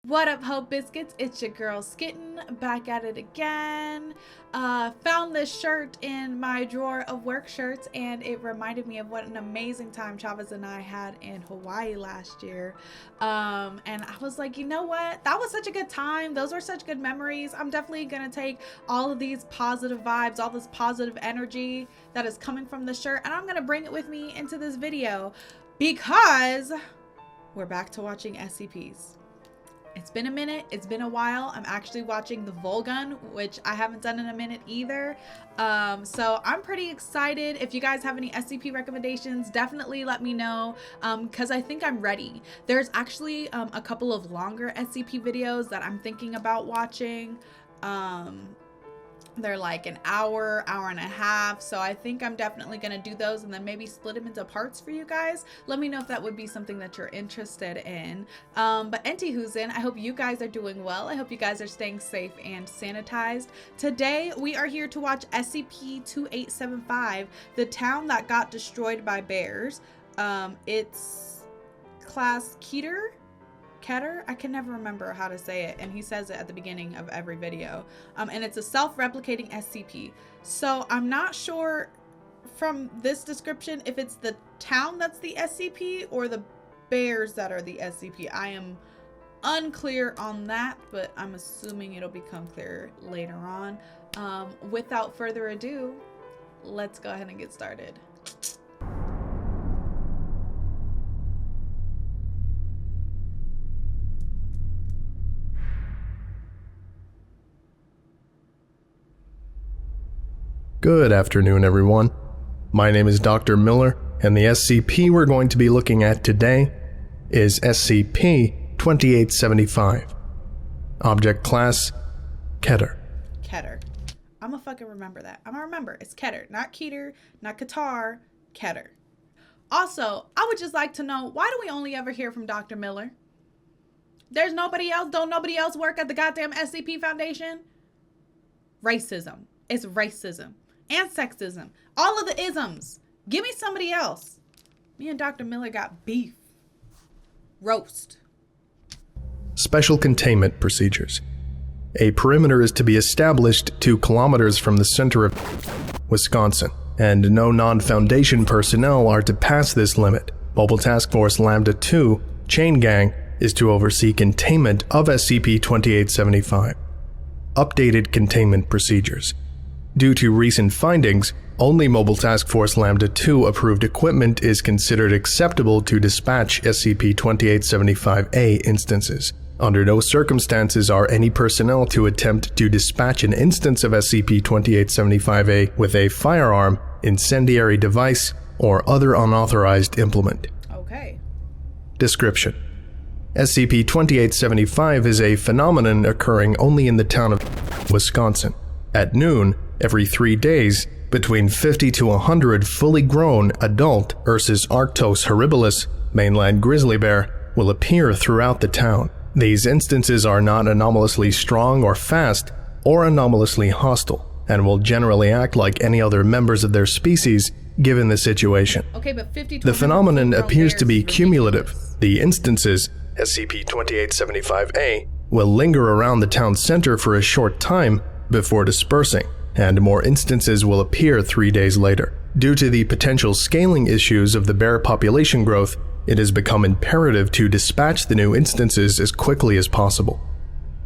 What up, Hope Biscuits? It's your girl Skitten, back at it again. Found this shirt in my drawer of work shirts, and it reminded me of what an amazing time Chavez and I had in Hawaii last year. And I was like, you know what? That was such a good time. Those were such good memories. I'm definitely gonna take all of these positive vibes, all this positive energy that is coming from the shirt, and I'm gonna bring it with me into this video because we're back to watching SCPs. It's been a minute, it's been a while. I'm actually watching the Volgun, which I haven't done in a minute either. So I'm pretty excited. If you guys have any SCP recommendations, definitely let me know, because I think I'm ready. There's actually a couple of longer SCP videos that I'm thinking about watching. They're like an hour, hour and a half. So I think I'm definitely going to do those and then maybe split them into parts for you guys. Let me know if that would be something that you're interested in. But Enti-Who's-In, I hope you guys are doing well. I hope you guys are staying safe and sanitized. Today, we are here to watch SCP-2875, the town that got destroyed by bears. It's class Keter? I can never remember how to say it, and he says it at the beginning of every video. And it's a self-replicating SCP. So I'm not sure from this description if it's the town that's the SCP or the bears that are the SCP. I am unclear on that, but I'm assuming it'll become clear later on. Without further ado, let's go ahead and get started. Good afternoon, everyone. My name is Dr. Miller, and the SCP we're going to be looking at today is SCP-2875. Object Class, Keter. Keter. I'm gonna fucking remember that. I'm gonna remember. It's Keter, not Keter, not Qatar, Keter. Also, I would just like to know, why do we only ever hear from Dr. Miller? There's nobody else? Don't nobody else work at the goddamn SCP Foundation? Racism. It's racism. And sexism. All of the isms. Give me somebody else. Me and Dr. Miller got beef. Roast. Special Containment Procedures. A perimeter is to be established 2 kilometers from the center of Wisconsin, and no non-Foundation personnel are to pass this limit. Mobile Task Force Lambda 2, Chain Gang, is to oversee containment of SCP-2875. Updated Containment Procedures. Due to recent findings, only Mobile Task Force Lambda 2 approved equipment is considered acceptable to dispatch SCP-2875-A instances. Under no circumstances are any personnel to attempt to dispatch an instance of SCP-2875-A with a firearm, incendiary device, or other unauthorized implement. Okay. Description: SCP-2875 is a phenomenon occurring only in the town of Wisconsin. At noon, every 3 days, between 50 to 100 fully grown adult Ursus arctos horribilis mainland grizzly bear will appear throughout the town. These instances are not anomalously strong or fast, or anomalously hostile, and will generally act like any other members of their species given the situation. Okay, but 50 to the phenomenon appears to be ridiculous. cumulative. The instances, SCP-2875-A, will linger around the town center for a short time before dispersing, and more instances will appear 3 days later. Due to the potential scaling issues of the bear population growth, it has become imperative to dispatch the new instances as quickly as possible.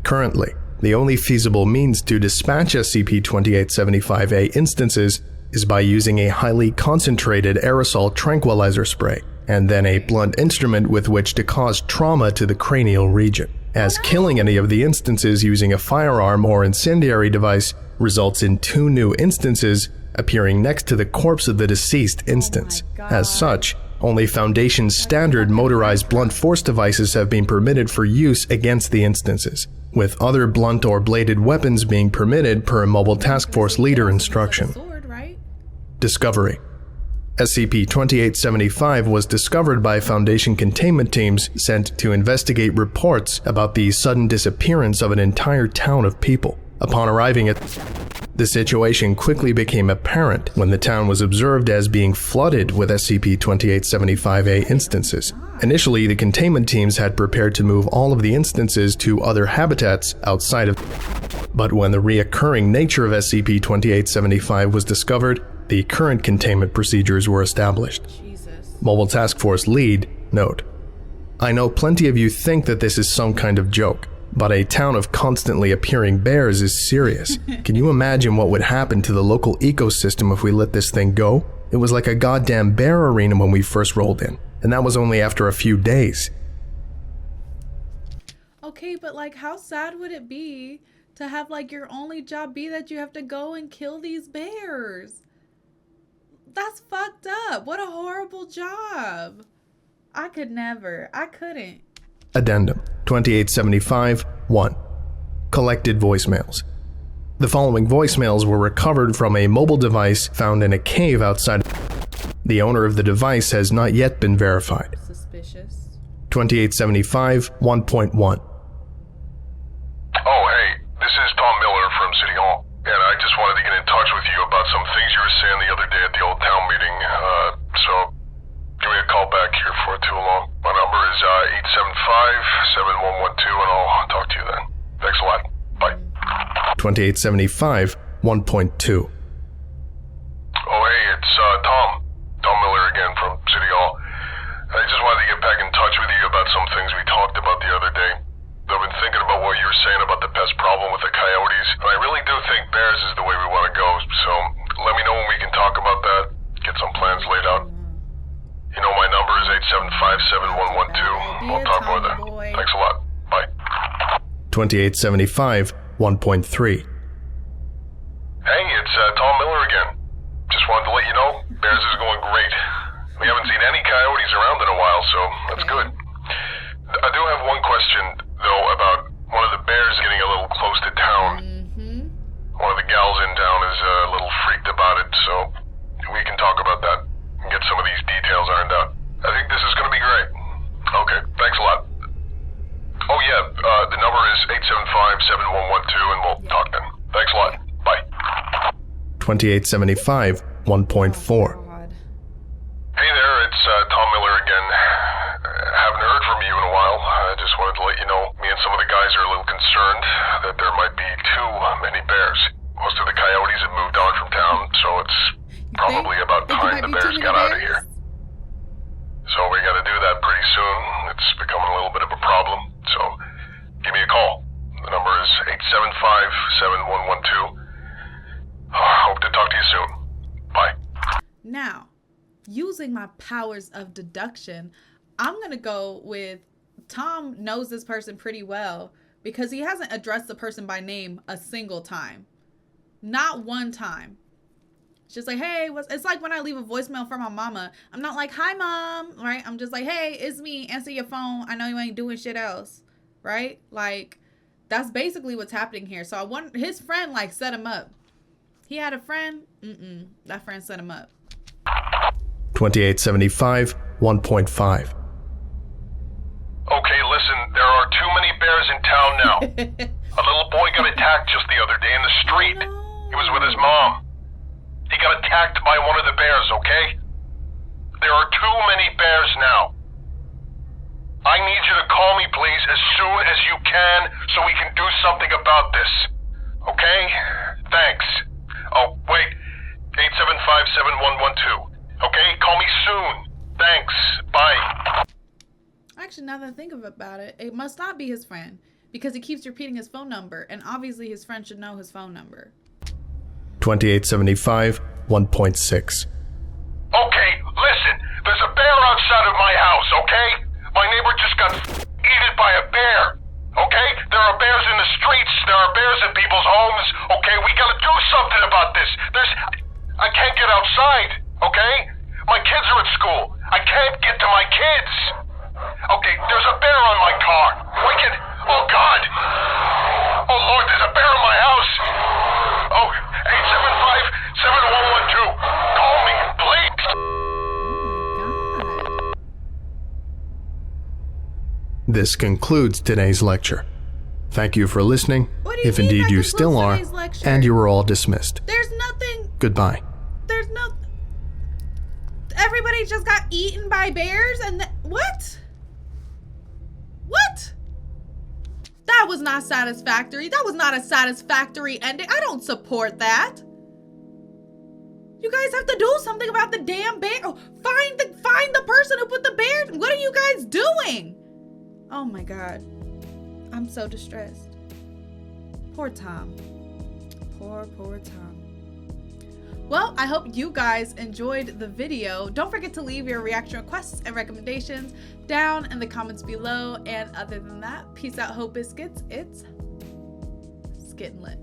Currently, the only feasible means to dispatch SCP-2875-A instances is by using a highly concentrated aerosol tranquilizer spray, and then a blunt instrument with which to cause trauma to the cranial region, as killing any of the instances using a firearm or incendiary device results in 2 new instances appearing next to the corpse of the deceased instance. As such, only Foundation's standard motorized blunt force devices have been permitted for use against the instances, with other blunt or bladed weapons being permitted per Mobile Task Force Leader instruction. Discovery: SCP-2875 was discovered by Foundation containment teams sent to investigate reports about the sudden disappearance of an entire town of people. Upon arriving at The situation quickly became apparent when the town was observed as being flooded with SCP-2875A instances. Initially, the containment teams had prepared to move all of the instances to other habitats outside of. But when the reoccurring nature of SCP-2875 was discovered, the current containment procedures were established. Jesus. Mobile Task Force Lead, note: I know plenty of you think that this is some kind of joke, but a town of constantly appearing bears is serious. Can you imagine what would happen to the local ecosystem if we let this thing go? It was like a goddamn bear arena when we first rolled in, and that was only after a few days. Okay, but like, how sad would it be to have like your only job be that you have to go and kill these bears? That's fucked up. What a horrible job. I could never. I couldn't. Addendum 2875-1. Collected voicemails. The following voicemails were recovered from a mobile device found in a cave outside. The owner of the device has not yet been verified. Suspicious. 2875 1.1. Oh, hey, this is Tom Miller from City Hall, and I just wanted to get in touch with you about some things you were saying the other day at the old town meeting, so give me a call back here before too long. My number is 875-7112, and I'll talk to you then. Thanks a lot. Bye. 2875 1.2. Oh, hey, it's Tom Miller again from City Hall. I just wanted to get back in touch with you about some things we talked about the other day. I've been thinking about what you were saying about the pest problem with the coyotes, and I really do think bears is the way we want to go, so let me know when we can talk about that, get some plans laid out. You know my number is 875-7112. We'll talk more then. Thanks a lot. Bye. 2875 1.3. Hey, it's Tom Miller again. Just wanted to let you know, bears is going great. We haven't seen any coyotes around in a while, so that's good. I do have one question, though, about one of the bears getting a little close to town. One of the gals in town is a little freaked about it, so we can talk about that and get some of these details ironed out. I think this is going to be great. Okay, thanks a lot. Oh yeah, the number is 875-7112, and we'll talk then. Thanks a lot. Bye. 2875 1.4. Hey there, it's Tom Miller again. Haven't heard from you in a while. I just wanted to let you know, me and some of the guys are a little concerned that there might be too many bears. Most of the coyotes have moved on from town, so it's probably about time the bears got out of here. So we gotta do that pretty soon. It's becoming a little bit of a problem, so give me a call. The number is 875-7112. Hope to talk to you soon. Bye. Now, using my powers of deduction, I'm going to go with Tom knows this person pretty well because he hasn't addressed the person by name a single time. Not one time. It's just like, hey, it's like when I leave a voicemail for my mama. I'm not like, hi, mom, right? I'm just like, hey, it's me. Answer your phone. I know you ain't doing shit else, right? Like, that's basically what's happening here. So I want his friend, like, set him up. He had a friend. That friend set him up. 2875 1.5. Okay, listen, there are too many bears in town now. A little boy got attacked just the other day in the street. He was with his mom. He got attacked by one of the bears, okay? There are too many bears now. I need you to call me, please, as soon as you can so we can do something about this. Okay? Thanks. Oh, wait. 875-7112. Okay? Call me soon. Thanks. Bye. Actually, now that I think about it, it must not be his friend because he keeps repeating his phone number, and obviously his friend should know his phone number. 2875 1.6. Okay, listen. There's a bear outside of my house, okay? My neighbor just got eaten by a bear. Okay? There are bears in the streets. There are bears in people's homes. Okay? We gotta do something about this. I can't get outside. Okay? My kids are at school. I can't get to my kids. Okay, there's a bear on my car. Oh God. Oh Lord, there's a bear in my house. Oh, 875-7112. Call me, please. Oh my God. This concludes today's lecture. Thank you for listening, What do you if mean indeed I you can still close are, today's lecture? and you are all dismissed. There's nothing. Goodbye. There's no. Everybody just got eaten by bears and what? What? That was not satisfactory. That was not a satisfactory ending. I don't support that. You guys have to do something about the damn bear. Oh, find the person who put the bear. What are you guys doing? Oh my God. I'm so distressed. Poor Tom. Poor Tom. Well, I hope you guys enjoyed the video. Don't forget to leave your reaction requests and recommendations down in the comments below. And other than that, peace out, Hope Biscuits. It's Skittin' Lit.